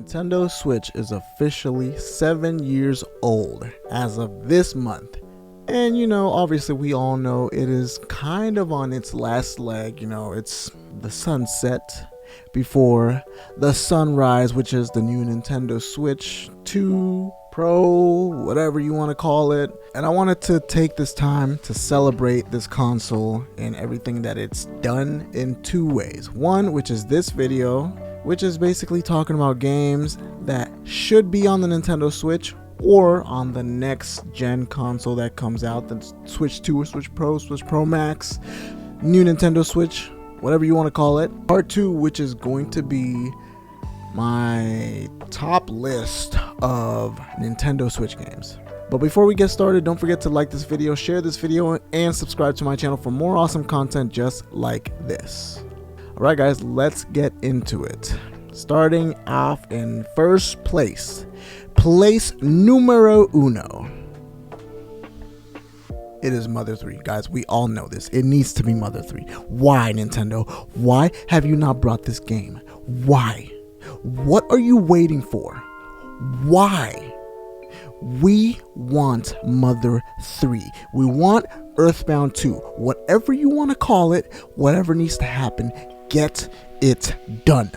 Nintendo Switch is officially 7 years old as of this month. And obviously we all know it is kind of on its last leg. It's the sunset before the sunrise, which is the new Nintendo Switch 2 Pro, whatever you want to call it. And I wanted to take this time to celebrate this console and everything that it's done in two ways. One, which is this video, which is basically talking about games that should be on the Nintendo Switch or on the next gen console that comes out, the Switch 2 or Switch Pro, Switch Pro Max, new Nintendo Switch, whatever you want to call it. Part 2, which is going to be my top list of Nintendo Switch games. But before we get started, don't forget to like this video, share this video, and subscribe to my channel for more awesome content just like this. Alright guys, let's get into it. Starting off in first place numero uno. It is Mother 3. Guys, we all know this. It needs to be Mother 3. Why, Nintendo? Why have you not brought this game? Why? What are you waiting for? Why? We want Mother 3. We want Earthbound 2. Whatever you want to call it, whatever needs to happen, get it done.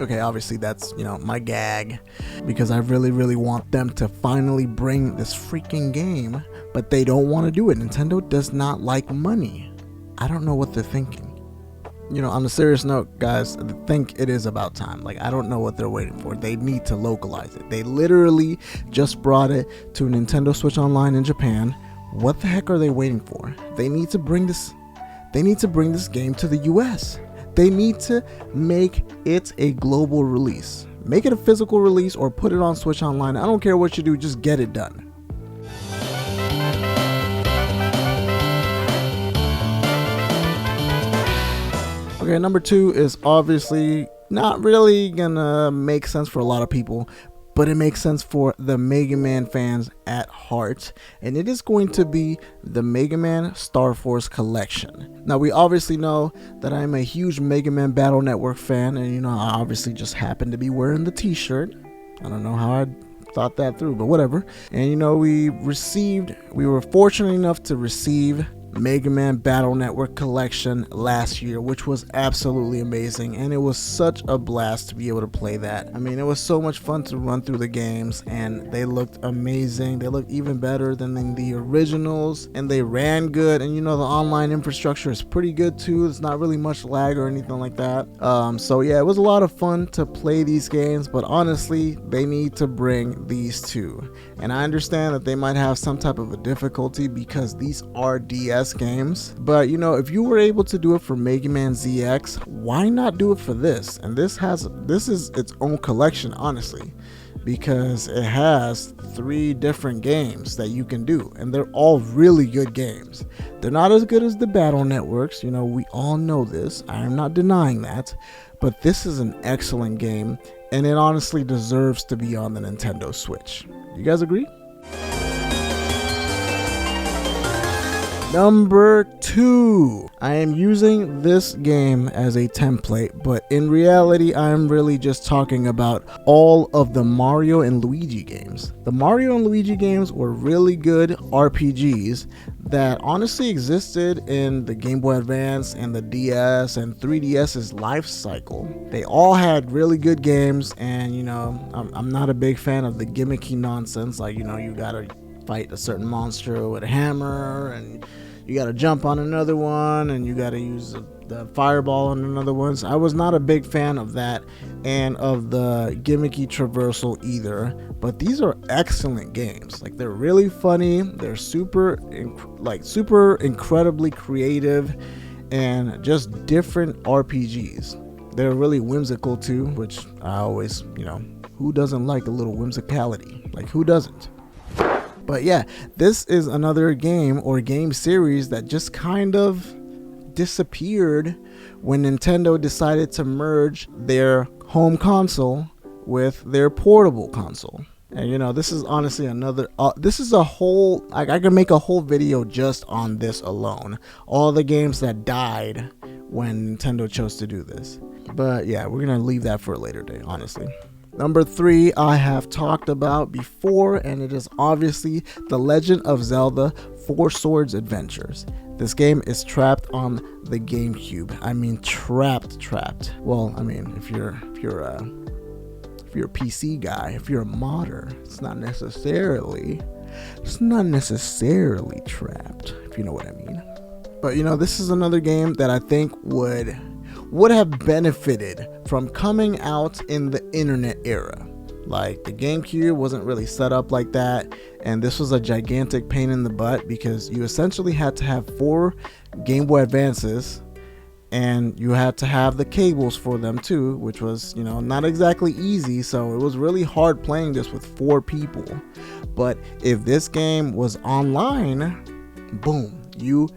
Okay, obviously that's, my gag, because I really want them to finally bring this freaking game, but they don't want to do it. Nintendo does not like money. I don't know what they're thinking. On a serious note, guys, I think it is about time. I don't know what they're waiting for. They need to localize it. They literally just brought it to Nintendo Switch Online in Japan. What the heck are they waiting for? They need to bring this game to the US. They need to make it a global release. Make it a physical release or put it on Switch Online. I don't care what you do, just get it done. Okay, number 2 is obviously not really gonna make sense for a lot of people, but it makes sense for the Mega Man fans at heart, and it is going to be the Mega Man Star Force Collection. Now, we obviously know that I'm a huge Mega Man Battle Network fan, and I obviously just happen to be wearing the t-shirt. I don't know how I thought that through, but whatever. And we were fortunate enough to receive Mega Man Battle Network Collection last year, which was absolutely amazing, and it was such a blast to be able to play that. I mean, it was so much fun to run through the games, and they looked amazing. They looked even better than the originals, and they ran good, and the online infrastructure is pretty good too. It's not really much lag or anything like that. So yeah, it was a lot of fun to play these games, but honestly, they need to bring these two. And I understand that they might have some type of a difficulty because these are DS games, but if you were able to do it for Mega Man ZX, why not do it for this? And this is its own collection, honestly, because it has 3 different games that you can do, and they're all really good games. They're not as good as the Battle Networks, we all know this. I am not denying that, but this is an excellent game, and it honestly deserves to be on the Nintendo Switch. You guys agree? Number 2, I am using this game as a template, but in reality, I'm really just talking about all of the Mario and Luigi games. The Mario and Luigi games were really good RPGs that honestly existed in the Game Boy Advance and the DS and 3DS's life cycle. They all had really good games, and I'm not a big fan of the gimmicky nonsense, you gotta fight a certain monster with a hammer, and you gotta jump on another one, and you gotta use the fireball on another one. So I was not a big fan of that and of the gimmicky traversal either, but these are excellent games. They're really funny, they're super incredibly creative, and just different RPGs. They're really whimsical too, which I always, who doesn't like a little whimsicality? Who doesn't? But yeah, this is another game or game series that just kind of disappeared when Nintendo decided to merge their home console with their portable console. And this is honestly another this is a whole, I can make a whole video just on this alone, all the games that died when Nintendo chose to do this. But yeah, we're gonna leave that for a later day, honestly. Number 3, I have talked about before, and it is obviously The Legend of Zelda Four Swords Adventures. This game is trapped on the GameCube. I mean, trapped. Well, I mean, if you're a PC guy, if you're a modder, it's not necessarily trapped, if you know what I mean. But this is another game that I think would have benefited from coming out in the internet era. Like, the GameCube wasn't really set up like that, and this was a gigantic pain in the butt because you essentially had to have 4 Game Boy Advances, and you had to have the cables for them too, which was not exactly easy. So it was really hard playing this with 4 people. But if this game was online, boom, you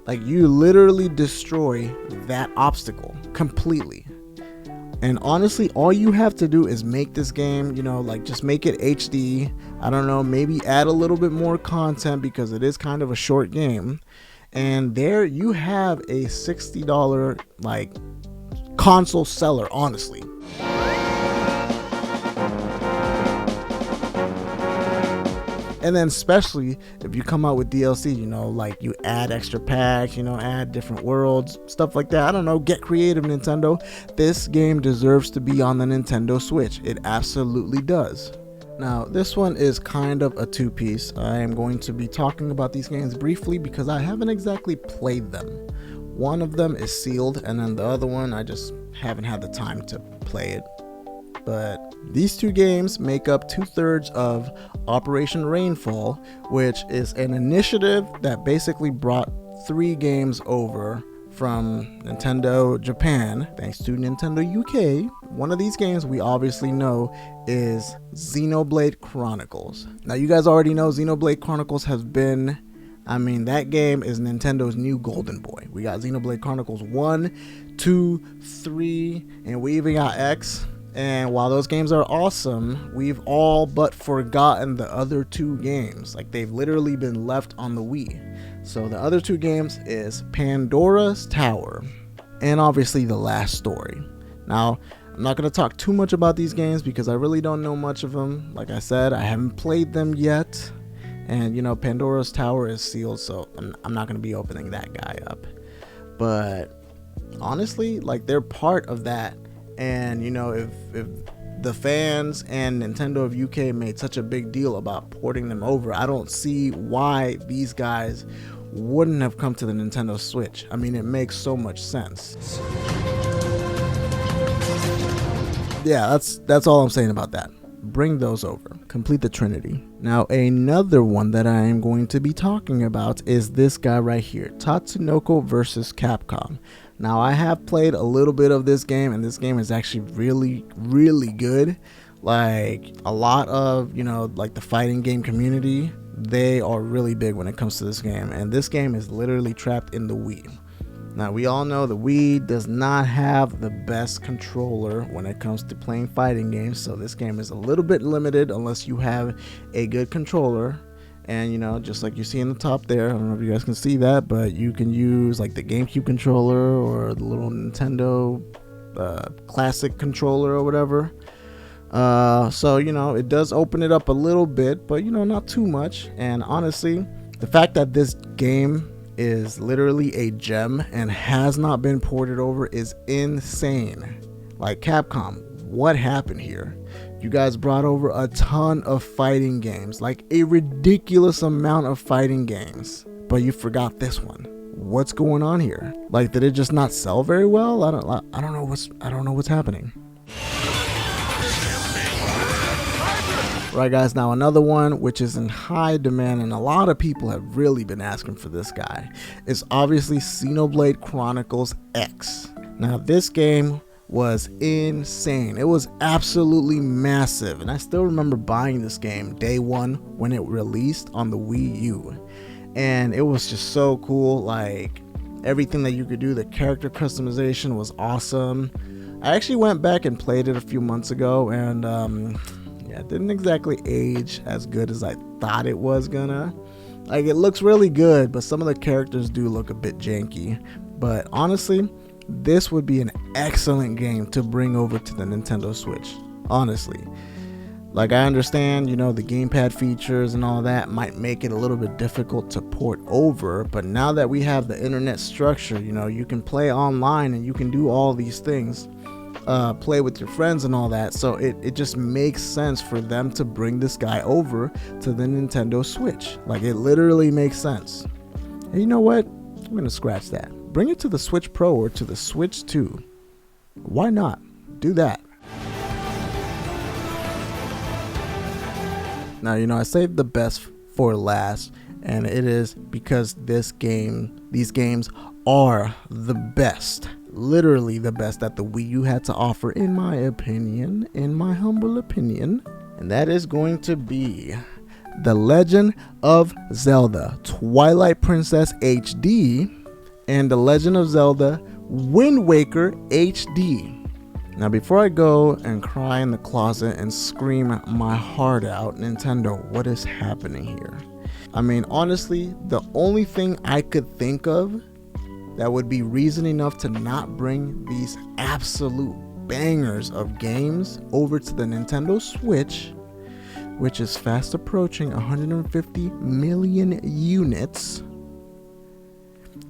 literally destroy that obstacle completely. And honestly, all you have to do is make this game, just make it HD. I don't know, maybe add a little bit more content because it is kind of a short game. And there you have a $60 console seller, honestly. And then especially if you come out with DLC, you add extra packs, add different worlds, stuff like that. I don't know, get creative, Nintendo. This game deserves to be on the Nintendo Switch. It absolutely does. Now, this one is kind of a two-piece. I am going to be talking about these games briefly because I haven't exactly played them. One of them is sealed, and then the other one, I just haven't had the time to play it. But these 2 games make up 2/3 of Operation Rainfall, which is an initiative that basically brought 3 games over from Nintendo Japan, thanks to Nintendo UK. One of these games we obviously know is Xenoblade Chronicles. Now, you guys already know Xenoblade Chronicles has been, that game is Nintendo's new golden boy. We got Xenoblade Chronicles 1, 2, 3, and we even got X. And while those games are awesome, we've all but forgotten the other 2 games. They've literally been left on the Wii. So the other 2 games is Pandora's Tower and obviously The Last Story. Now, I'm not going to talk too much about these games because I really don't know much of them. Like I said, I haven't played them yet. And Pandora's Tower is sealed, so I'm not going to be opening that guy up. But honestly, they're part of that. And if the fans and Nintendo of UK made such a big deal about porting them over, I don't see why these guys wouldn't have come to the Nintendo Switch. It makes so much sense. Yeah, that's all I'm saying about that. Bring those over. Complete the Trinity. Now, another one that I am going to be talking about is this guy right here, Tatsunoko vs. Capcom. Now, I have played a little bit of this game, and this game is actually really, really good. A lot of, the fighting game community, they are really big when it comes to this game. And this game is literally trapped in the Wii. Now, we all know the Wii does not have the best controller when it comes to playing fighting games. So this game is a little bit limited unless you have a good controller. And just like you see in the top there, I don't know if you guys can see that, but you can use the GameCube controller or the little Nintendo classic controller or whatever. So it does open it up a little bit, but not too much. And honestly, the fact that this game is literally a gem and has not been ported over is insane. Capcom, what happened here? You guys brought over a ton of fighting games, a ridiculous amount of fighting games, but you forgot this one. What's going on here? Did it just not sell very well? I don't know what's happening. Right, guys, now another one which is in high demand and a lot of people have really been asking for this guy is obviously Xenoblade Chronicles X. Now, this game was insane. It was absolutely massive, and I still remember buying this game day one when it released on the Wii U, and it was just so cool. Everything that you could do, the character customization was awesome. I actually went back and played it a few months ago, and it didn't exactly age as good as I thought it was gonna. It looks really good, but some of the characters do look a bit janky. But honestly, this would be an excellent game to bring over to the Nintendo Switch, honestly. Like, I understand, you know, the gamepad features and all that might make it a little bit difficult to port over, but now that we have the internet structure, you know, you can play online and you can do all these things, play with your friends and all that, so it just makes sense for them to bring this guy over to the Nintendo Switch. Like, it literally makes sense. And you know what? I'm gonna scratch that. Bring it to the Switch Pro or to the Switch 2. Why not? Do that. Now, you know, I saved the best for last, and it is because these games are the best, literally the best that the Wii U had to offer, in my opinion, in my humble opinion. And that is going to be The Legend of Zelda Twilight Princess HD and The Legend of Zelda Wind Waker HD. Now, before I go and cry in the closet and scream my heart out, Nintendo, what is happening here? I mean, honestly, the only thing I could think of that would be reason enough to not bring these absolute bangers of games over to the Nintendo Switch, which is fast approaching 150 million units,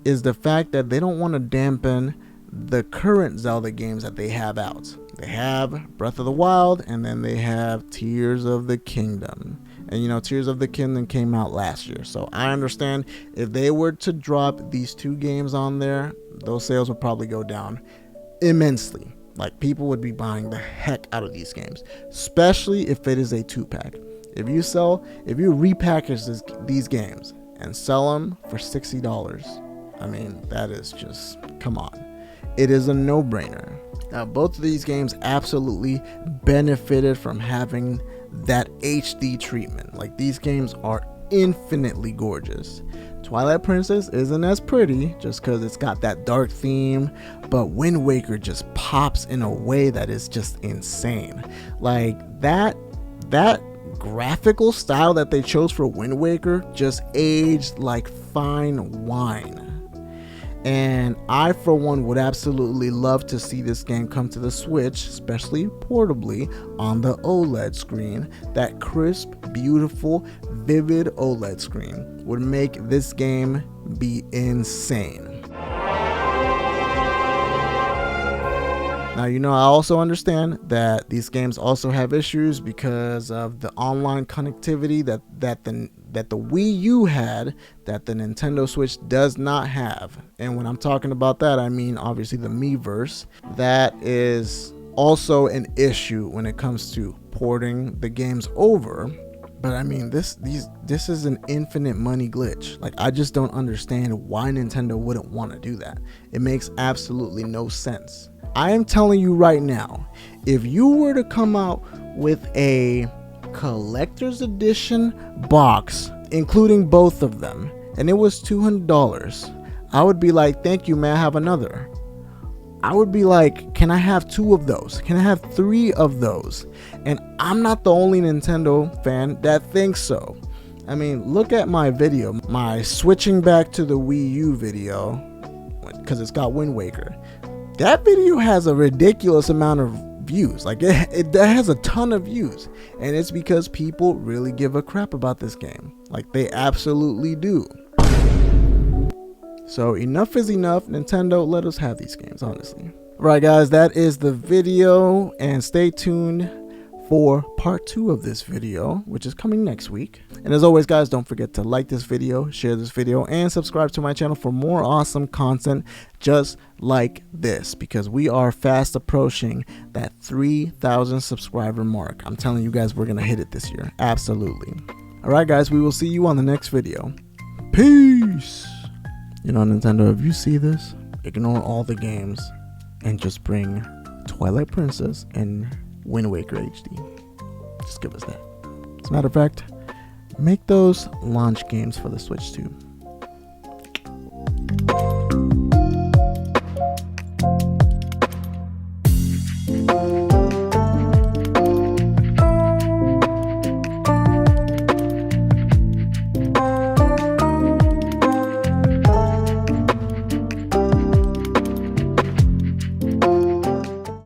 is the fact that they don't want to dampen the current Zelda games that they have out. They have Breath of the Wild, and then they have Tears of the Kingdom. And you know, Tears of the Kingdom came out last year, so I understand if they were to drop these two games on there, those sales would probably go down immensely. Like, people would be buying the heck out of these games, especially if it is a 2-pack. If you repackage these games and sell them for $60, I mean, that is just, come on. It is a no-brainer. Now, both of these games absolutely benefited from having that HD treatment. Like, these games are infinitely gorgeous. Twilight Princess isn't as pretty just because it's got that dark theme, but Wind Waker just pops in a way that is just insane. Like, that graphical style that they chose for Wind Waker just aged like fine wine. And I, for one, would absolutely love to see this game come to the Switch, especially portably on the OLED screen. That crisp, beautiful, vivid OLED screen would make this game be insane. Now, you know, I also understand that these games also have issues because of the online connectivity that the Wii U had that the Nintendo Switch does not have. And when I'm talking about that, I mean obviously the Miiverse. That is also an issue when it comes to porting the games over. But I mean, this is an infinite money glitch. Like, I just don't understand why Nintendo wouldn't want to do that. It makes absolutely no sense. I am telling you right now, if you were to come out with a collector's edition box, including both of them, and it was $200, I would be like, thank you, may I have another? I would be like, can I have 2 of those? Can I have 3 of those? And I'm not the only Nintendo fan that thinks so. I mean, look at my video, my switching back to the Wii U video, because it's got Wind Waker. That video has a ridiculous amount of views. Like, it has a ton of views, and it's because people really give a crap about this game. Like, they absolutely do. So enough is enough. Nintendo, let us have these games, honestly. Alright guys, that is the video, and stay tuned for part 2 of this video, which is coming next week. And as always guys, don't forget to like this video, share this video, and subscribe to my channel for more awesome content just like this, because we are fast approaching that 3,000 subscriber mark. I'm telling you guys, we're gonna hit it this year. Absolutely. Alright guys, we will see you on the next video. Peace. You know, Nintendo, if you see this, ignore all the games and just bring Twilight Princess and Wind Waker HD. Just give us that. As a matter of fact, make those launch games for the Switch too.